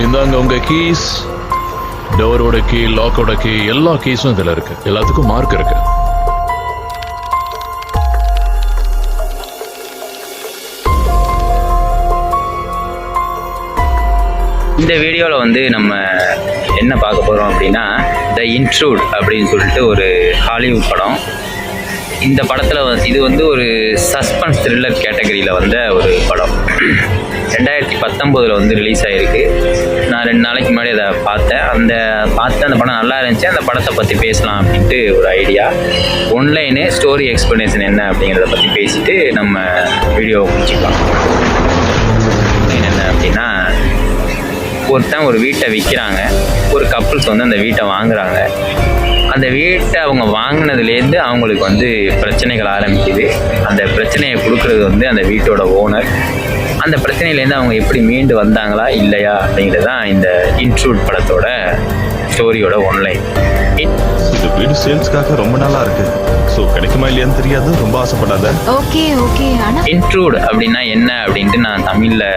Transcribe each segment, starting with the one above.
இந்தாங்க உங்க keys. டோரோட key, லாக்கோட key, எல்லா கீஸும் இதுல இருக்கு. எல்லாத்துக்கும் மார்க் இருக்கு. இந்த வீடியோவில் வந்து நம்ம என்ன பார்க்க போகிறோம் அப்படின்னா, த இன்ட்ரூட் அப்படின்னு சொல்லிட்டு ஒரு ஹாலிவுட் படம். இந்த படத்தில் இது வந்து ஒரு சஸ்பென்ஸ் த்ரில்லர் கேட்டகரியில் வந்த ஒரு படம். 2019 வந்து ரிலீஸ் ஆகிருக்கு. நான் 2 நாளைக்கு முன்னாடி அதை பார்த்தேன். அந்த படம் நல்லா இருந்துச்சு. அந்த படத்தை பற்றி பேசலாம் அப்படின்ட்டு ஒரு ஐடியா. ஒன்லைனு ஸ்டோரி எக்ஸ்ப்ளனேஷன் என்ன அப்படிங்கிறத பற்றி பேசிட்டு நம்ம வீடியோவை முடிச்சுக்கலாம். ஒன்லைன் என்ன அப்படின்னா, ஒருத்தன் ஒரு வீட்டை விற்கிறாங்க. ஒரு கப்புள்ஸ் வந்து அந்த வீட்டை வாங்குறாங்க. அந்த வீட்டை அவங்க வாங்கினதுலேருந்து அவங்களுக்கு வந்து பிரச்சனைகள் ஆரம்பிக்குது. அந்த பிரச்சனையை கொடுக்குறது வந்து அந்த வீட்டோட ஓனர். அந்த பிரச்சனையிலேருந்து அவங்க எப்படி மீண்டு வந்தாங்களா இல்லையா அப்படிங்கிறது தான் இந்த இன்ட்ரூட் படத்தோட ஸ்டோரியோட ஒன்லைன். இந்த வீடு சேல்ஸ்க்காக ரொம்ப நாளா இருக்கு. ஸோ கிடைக்குமா இல்லையான்னு தெரியாது. ரொம்ப ஆசைப்படாத. Okay okay. ஆனா இன்ட்ரூட் அப்படின்னா என்ன அப்படின்ட்டு நான் தமிழில்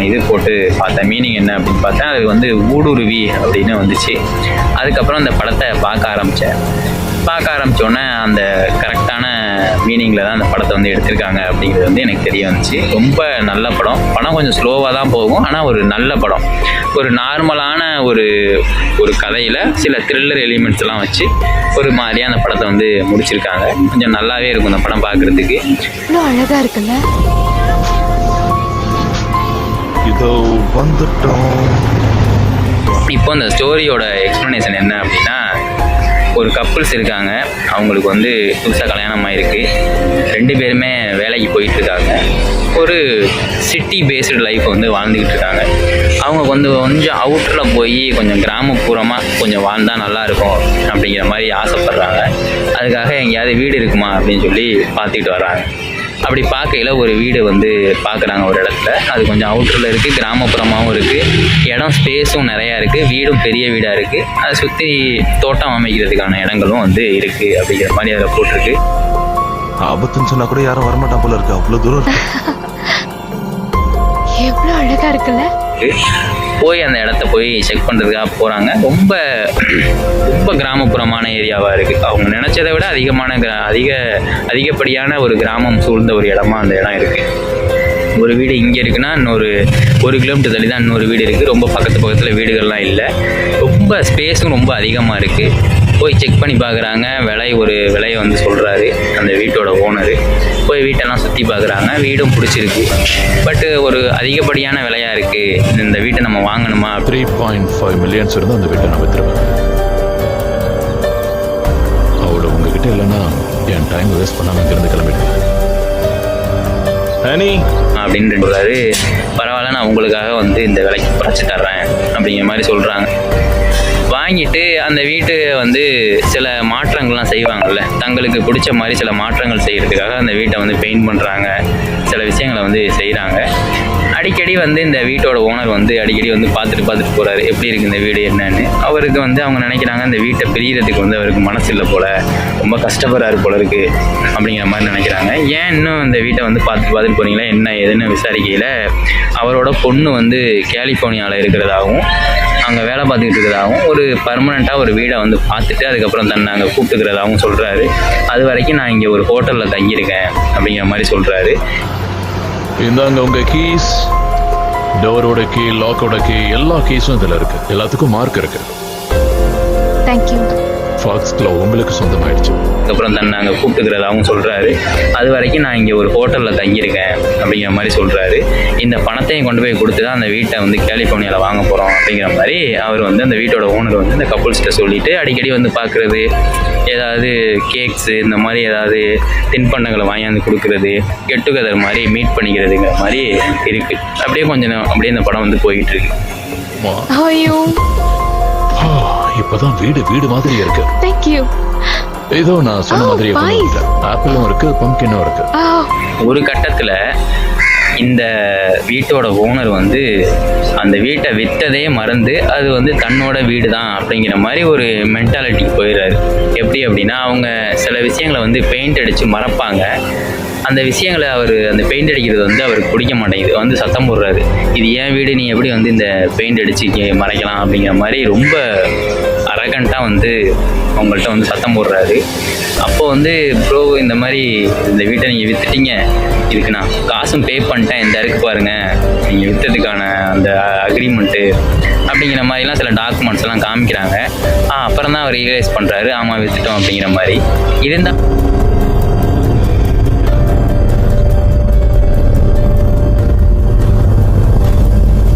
இது போட்டு பார்த்தேன். மீனிங் என்ன அப்படின்னு பார்த்தேன். அது வந்து ஊடுருவி அப்படின்னு வந்துச்சு. அதுக்கப்புறம் அந்த படத்தை பார்க்க ஆரம்பித்தோன்னே அந்த கரெக்டான மீனிங்கில் தான் அந்த படத்தை வந்து எடுத்திருக்காங்க அப்படிங்கிறது வந்து எனக்கு தெரிய வந்துச்சு. ரொம்ப நல்ல படம் கொஞ்சம் ஸ்லோவாக தான் போகும். ஆனால் ஒரு நல்ல படம். ஒரு நார்மலான ஒரு கதையில் சில த்ரில்லர் எலிமெண்ட்ஸ் எல்லாம் வச்சு ஒரு மாதிரியாக அந்த படத்தை வந்து முடிச்சிருக்காங்க. கொஞ்சம் நல்லாவே இருக்கும் இந்த படம் பார்க்குறதுக்கு. இவ்வளோ அழகா இருக்குல்ல. இதோ வந்துட்டோம். இப்போ இந்த ஸ்டோரியோட எக்ஸ்ப்ளனேஷன் என்ன அப்படின்னா, ஒரு கப்புள்ஸ் இருக்காங்க. அவங்களுக்கு வந்து புதுசாக கல்யாணம் ஆகிருக்கு. 2 பேருமே வேலைக்கு போயிட்டுருக்காங்க. ஒரு சிட்டி பேஸ்டு லைஃப் வந்து வாழ்ந்துக்கிட்டு இருக்காங்க. அவங்க கொஞ்சம் அவுட்டரில் போய் கொஞ்சம் கிராமப்புறமாக கொஞ்சம் வாழ்ந்தால் நல்லாயிருக்கும் அப்படிங்கிற மாதிரி ஆசைப்பட்றாங்க. அதுக்காக எங்கேயாவது வீடு இருக்குமா அப்படின்னு சொல்லி பார்த்துக்கிட்டு வர்றாங்க. அப்படி பார்க்கையில் ஒரு வீடு வந்து பார்க்குறாங்க ஒரு இடத்துல. அது கொஞ்சம் அவுட்டரில் இருக்குது, கிராமப்புறமாகவும் இருக்குது. இடம் ஸ்பேஸும் நிறையா இருக்குது. வீடும் பெரிய வீடாக இருக்குது. அதை சுற்றி தோட்டம் அமைக்கிறதுக்கான இடங்களும் வந்து இருக்குது அப்படிங்கிற மாதிரி அதில் போட்டிருக்கு. ஆபத்துன்னு சொன்னா கூட யாரும் வரமாட்டான் போல இருக்கு. அவ்வளோ தூரம் இருக்கு. எவ்வளோ அழகா இருக்குல்ல. போய் அந்த இடத்த போய் செக் பண்ணுறதுக்காக போகிறாங்க. ரொம்ப ரொம்ப கிராமப்புறமான ஏரியாவாக இருக்குது. அவங்க நினச்சதை விட அதிகப்படியான ஒரு கிராமம் சூழ்ந்த ஒரு இடமா அந்த இடம் இருக்குது. ஒரு வீடு இங்கே இருக்குன்னா இன்னொரு 1 கிலோமீட்டர் தள்ளி தான் இன்னொரு வீடு இருக்குது. ரொம்ப பக்கத்தில் வீடுகள்லாம் இல்லை. ரொம்ப ஸ்பேஸும் ரொம்ப அதிகமாக இருக்குது. போய் செக் பண்ணி பார்க்குறாங்க. விலையை வந்து சொல்கிறாரு அந்த வீட்டோட ஓனரு. போய் வீட்டெல்லாம் சுற்றி பார்க்குறாங்க. வீடும் பிடிச்சிருக்கு. பட்டு ஒரு அதிகப்படியான விலையாக இருக்குது. இந்த வீட்டை நம்ம வாங்கணுமா? 3.5 மில்லியன்ஸ் இருந்தால் அந்த வீட்டை நான் வித்துருவேன். அவ்வளோ உங்ககிட்ட இல்லைன்னா என் டைம் வேஸ்ட் பண்ணாமல் இங்கிருந்து கிளம்பிடுவேன். அப்படின்னு சொல்கிறாரு. பரவாயில்ல, நான் உங்களுக்காக வந்து இந்த விலைக்கு குறைச்சி தர்றேன் அப்படிங்கிற மாதிரி சொல்கிறாங்க. வாங்கிட்டு அந்த வீட்டு வந்து சில மாற்றங்கள்லாம் செய்வாங்கள்ல, தங்களுக்கு பிடிச்ச மாதிரி சில மாற்றங்கள் செய்கிறதுக்காக அந்த வீட்டை வந்து பெயிண்ட் பண்ணுறாங்க. சில விஷயங்களை வந்து செய்கிறாங்க. அடிக்கடி வந்து இந்த வீட்டோட ஓனர் வந்து அடிக்கடி வந்து பார்த்துட்டு போகிறாரு, எப்படி இருக்குது இந்த வீடு என்னன்னு. அவருக்கு வந்து அவங்க நினைக்கிறாங்க இந்த வீட்டை பிரிகிறதுக்கு வந்து அவருக்கு மனசு இல்லை போல், ரொம்ப கஷ்டப்படுறாரு போல இருக்குது அப்படிங்கிற மாதிரி நினைக்கிறாங்க. ஏன் இன்னும் இந்த வீட்டை வந்து பார்த்துட்டு போகிறீங்களா என்ன ஏதுன்னு விசாரிக்கையில் அவரோட பொண்ணு வந்து கலிஃபோர்னியாவில் இருக்கிறதாகவும் அங்கே வேலை பார்த்துக்கிட்டு இருக்கிறதாகவும் ஒரு பர்மனெண்ட்டாக ஒரு வீடை வந்து பார்த்துட்டு அதுக்கப்புறம் தன்னை அங்கே கூப்பிட்டுக்கிறதாகவும் சொல்கிறாரு. அது வரைக்கும் நான் இங்கே ஒரு ஹோட்டலில் தங்கியிருக்கேன் அப்படிங்கிற மாதிரி சொல்கிறாரு. இந்தாங்க உங்க கீஸ். டோரோட கீ, லாக்கோட கீ, எல்லா கீஸும் இதில் இருக்கு. எல்லாத்துக்கும் மார்க் இருக்கு. தேங்க்யூ. ஃபாக்ஸ் கிளப் உங்களுக்கு சொந்தமாயிடுச்சு. அதுக்கப்புறம் தன்னை அங்கே கூப்பிட்டுக்கிறதாகவும் சொல்கிறாரு. அது வரைக்கும் நான் இங்கே ஒரு ஹோட்டலில் தங்கியிருக்கேன் அப்படிங்கிற மாதிரி சொல்கிறாரு. இந்த பணத்தையும் கொண்டு போய் கொடுத்து தான் அந்த வீட்டை வந்து கலிஃபோர்னியாவில் வாங்க போகிறோம் அப்படிங்கிற மாதிரி அவர் வந்து அந்த வீட்டோட ஓனர் வந்து இந்த கப்புள்ஸ்கிட்ட சொல்லிவிட்டு அடிக்கடி வந்து பார்க்குறது, ஏதாவது கேக்ஸு இந்த மாதிரி ஏதாவது தின்பண்டங்களை வாங்கியாந்து கொடுக்குறது, கெட் டுகெதர் மாதிரி மீட் பண்ணிக்கிறதுங்கிற மாதிரி இருக்குது. அப்படியே இந்த படம் வந்து போயிட்டு இருக்கு. ஐயோ, இப்பதான் வீடு மாதிரி இருக்கு. தேங்க்யூ. ஏதோ நான் சொன்ன மாதிரி ஆப்பிளும் இருக்கு, பம்கினும் இருக்கு. ஒரு கட்டத்தில் இந்த வீட்டோட ஓனர் வந்து அந்த வீட்டை விற்றதே மறந்து அது வந்து தன்னோட வீடு தான் அப்படிங்கிற மாதிரி ஒரு மென்டாலிட்டிக்கு போயிடுறாரு. எப்படி அப்படின்னா, அவங்க சில விஷயங்களை வந்து பெயிண்ட் அடித்து மறப்பாங்க. அந்த விஷயங்களை அவர் அந்த பெயிண்ட் அடிக்கிறது வந்து அவருக்கு பிடிக்க மாட்டேங்குது. வந்து சத்தம் போடுறாரு, இது ஏன் வீடு, நீ எப்படி வந்து இந்த பெயிண்ட் அடிச்சு மறைக்கலாம் அப்படிங்கிற மாதிரி ரொம்ப அரகண்ட்டாக வந்து அவங்கள்ட்ட வந்து சத்தம் போடுறாரு. அப்போ வந்து ப்ரோ இந்த மாதிரி இந்த வீட்டை நீங்கள் விற்றுட்டீங்க, இதுக்கு நான் காசும் பே பண்ணிட்டேன், இந்த இருக்கு பாருங்கள் நீங்கள் விற்றதுக்கான அந்த அக்ரிமெண்ட்டு அப்படிங்கிற மாதிரிலாம் சில டாக்குமெண்ட்ஸ் எல்லாம் காமிக்கிறாங்க. அப்புறம் தான் அவர் ரியலைஸ் பண்ணுறாரு, ஆமாம் விற்றுட்டோம் அப்படிங்கிற மாதிரி.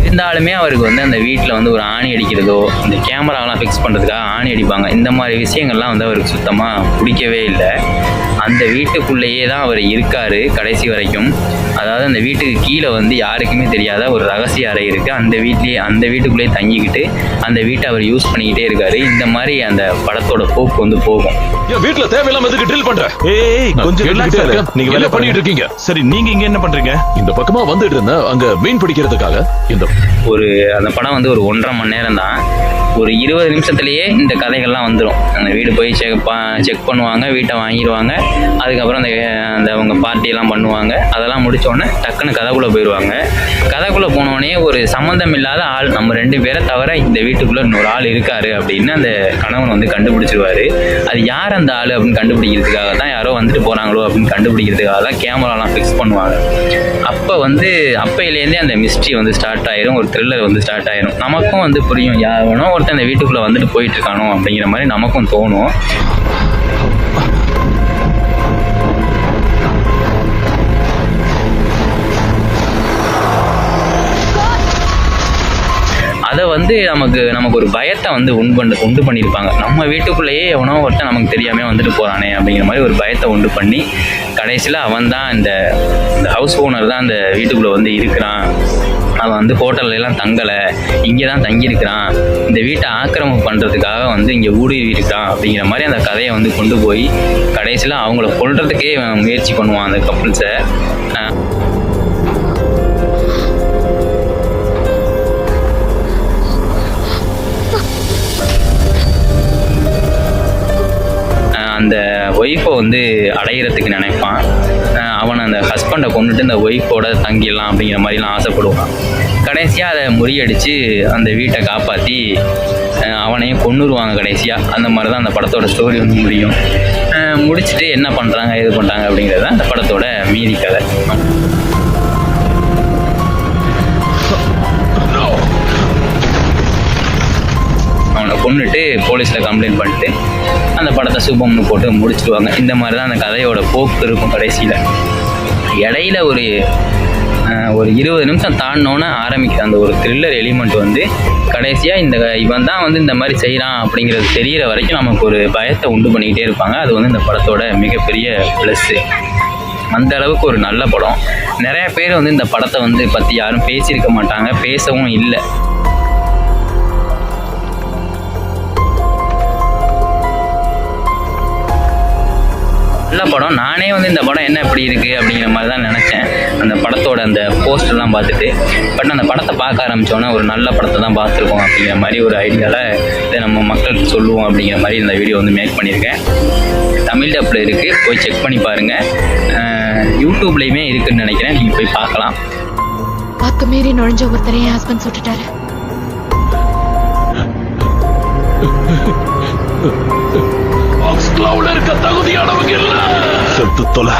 இருந்தாலுமே அவருக்கு வந்து அந்த வீட்டில் வந்து ஒரு ஆணி அடிக்கிறதோ, இந்த கேமராவெலாம் ஃபிக்ஸ் பண்ணுறதுக்காக ஆணி அடிப்பாங்க, இந்த மாதிரி விஷயங்கள்லாம் வந்து அவருக்கு சுத்தமாக பிடிக்கவே இல்லை. அந்த வீட்டுக்குள்ளேயே தான் அவர் இருக்கார் கடைசி வரைக்கும். அதாவது அந்த வீட்டுக்கு கீழே வந்து யாருக்குமே தெரியாத ஒரு ரகசிய அறை இருக்குது. அந்த வீட்டுக்குள்ளேயே தங்கிக்கிட்டு அந்த வீட்டை அவர் யூஸ் பண்ணிக்கிட்டே இருக்கார். இந்த மாதிரி அந்த படத்தோட போக்கு வந்து போகும். வீட்டுல தேவையில்லாம எதுக்கு ட்ரில் பண்ற? ஏய் கொஞ்சம் ரிலாக்ஸ் ஆகு. நீங்க வேலை பண்ணிட்டு இருக்கீங்க. சரி, நீங்க இங்க என்ன பண்றீங்க? இந்த பக்கமா வந்துட்டு இருந்தேன், அங்க மீன் பிடிக்கிறதுக்காக. அந்த படம் வந்து ஒரு 1.5 மணி நேரம் தான். ஒரு 20 நிமிஷத்துலேயே இந்த கதைகள்லாம் வந்துடும். அந்த வீடு போய் செக் பண்ணுவாங்க, வீட்டை வாங்கிடுவாங்க, அதுக்கப்புறம் அந்த அவங்க பார்ட்டியெல்லாம் பண்ணுவாங்க. அதெல்லாம் முடித்தோடனே டக்குன்னு கதைக்குள்ளே போயிடுவாங்க. கதைக்குள்ளே போனோடனே ஒரு சம்மந்தம் இல்லாத ஆள், நம்ம 2 பேரை தவிர இந்த வீட்டுக்குள்ளே இன்னொரு ஆள் இருக்காரு அப்படின்னு அந்த கணவன் வந்து கண்டுபிடிச்சிருவாரு. அது யார் அந்த ஆள் அப்படின்னு கண்டுபிடிக்கிறதுக்காக தான், யாரோ வந்துட்டு போகிறாங்களோ அப்படின்னு கண்டுபிடிக்கிறதுக்காக தான் கேமராலாம் ஃபிக்ஸ் பண்ணுவாங்க. அப்பையிலேருந்தே அந்த மிஸ்ட்ரி வந்து ஸ்டார்ட் ஆயிரும், ஒரு த்ரில்லர் வந்து ஸ்டார்ட் ஆயிரும். நமக்கும் வந்து புரியும், யாருனோ ஒருத்தன் இந்த வீட்டுக்குள்ளே வந்துட்டு போயிட்டு இருக்கானோ அப்படிங்கிற மாதிரி நமக்கும் தோணும். அதை வந்து நமக்கு ஒரு பயத்தை வந்து உண்டு பண்ணியிருப்பாங்க. நம்ம வீட்டுக்குள்ளேயே எவனோ ஒருத்தன் நமக்கு தெரியாமல் வந்துட்டு போகிறானே அப்படிங்கிற மாதிரி ஒரு பயத்தை உண்டு பண்ணி கடைசியில் அவன் தான் இந்த ஹவுஸ் ஓனர் தான் அந்த வீட்டுக்குள்ளே வந்து இருக்கிறான். அவன் வந்து ஹோட்டல்லாம் தங்கலை, இங்கே தான் தங்கியிருக்கிறான், இந்த வீட்டை ஆக்கிரமிப்பு பண்ணுறதுக்காக வந்து இங்கே ஊடுருவி இருக்கான் அப்படிங்கிற மாதிரி அந்த கதையை வந்து கொண்டு போய் கடைசியில் அவங்கள கொல்றதுக்கே முயற்சி பண்ணுவான் அந்த கப்புள்ஸை. அந்த ஒய்ஃபை வந்து அடையிறதுக்கு நினைப்பான். அவன் அந்த ஹஸ்பண்டை கொண்டுட்டு இந்த ஒய்ஃபோட தங்கிடலாம் அப்படிங்கிற மாதிரிலாம் ஆசைப்படுவான். கடைசியாக அதை முறியடித்து அந்த வீட்டை காப்பாற்றி அவனையும் கொன்னுருவாங்க கடைசியாக. அந்த மாதிரி தான் அந்த படத்தோட ஸ்டோரி வந்து முடியும். முடிச்சுட்டு என்ன பண்ணுறாங்க ஏது பண்ணுறாங்க அப்படிங்கிறது தான் அந்த படத்தோட மீதி கதை. அவனை கொண்டுட்டு போலீஸில் கம்ப்ளைண்ட் பண்ணிட்டு அந்த படத்தை சுபம்னு போட்டு முடிச்சுடுவாங்க. இந்த மாதிரி தான் அந்த கதையோட போக்கு இருக்கும். கடைசியில் இடையில ஒரு 20 நிமிஷம் தாண்டினோன்னு ஆரம்பிக்கிற அந்த ஒரு த்ரில்லர் எலிமெண்ட் வந்து கடைசியாக இவன் தான் வந்து இந்த மாதிரி செய்கிறான் அப்படிங்கிறது தெரிகிற வரைக்கும் நமக்கு ஒரு பயத்தை உண்டு பண்ணிக்கிட்டே இருப்பாங்க. அது வந்து இந்த படத்தோட மிகப்பெரிய ப்ளஸ்ஸு. அந்த அளவுக்கு ஒரு நல்ல படம். நிறைய பேர் வந்து இந்த படத்தை வந்து பற்றி யாரும் பேசியிருக்க மாட்டாங்க, பேசவும் இல்லை. நல்ல படம். நானே வந்து இந்த படம் என்ன இப்படி இருக்குது அப்படிங்கிற மாதிரி தான் நினச்சேன் அந்த படத்தோட அந்த போஸ்டர்லாம் பார்த்துட்டு. பட் அந்த படத்தை பார்க்க ஆரம்பித்தோன்னே ஒரு நல்ல படத்தை தான் பார்த்துருக்கோம் அப்படிங்கிற மாதிரி ஒரு ஐடியாவில் இதை நம்ம மக்களுக்கு சொல்லுவோம் அப்படிங்கிற மாதிரி இந்த வீடியோ வந்து மேக் பண்ணியிருக்கேன். தமிழ் டப்பில் இருக்குது, போய் செக் பண்ணி பாருங்கள். யூடியூப்லேயுமே இருக்குதுன்னு நினைக்கிறேன், நீங்கள் போய் பார்க்கலாம். வாக்கு மீறி நுழைஞ்ச ஒருத்தரை என் ஹஸ்பண்ட் சுட்டுட்டாரு. இருக்க தகுதியானவங்க இல்ல. செத்து தொலை.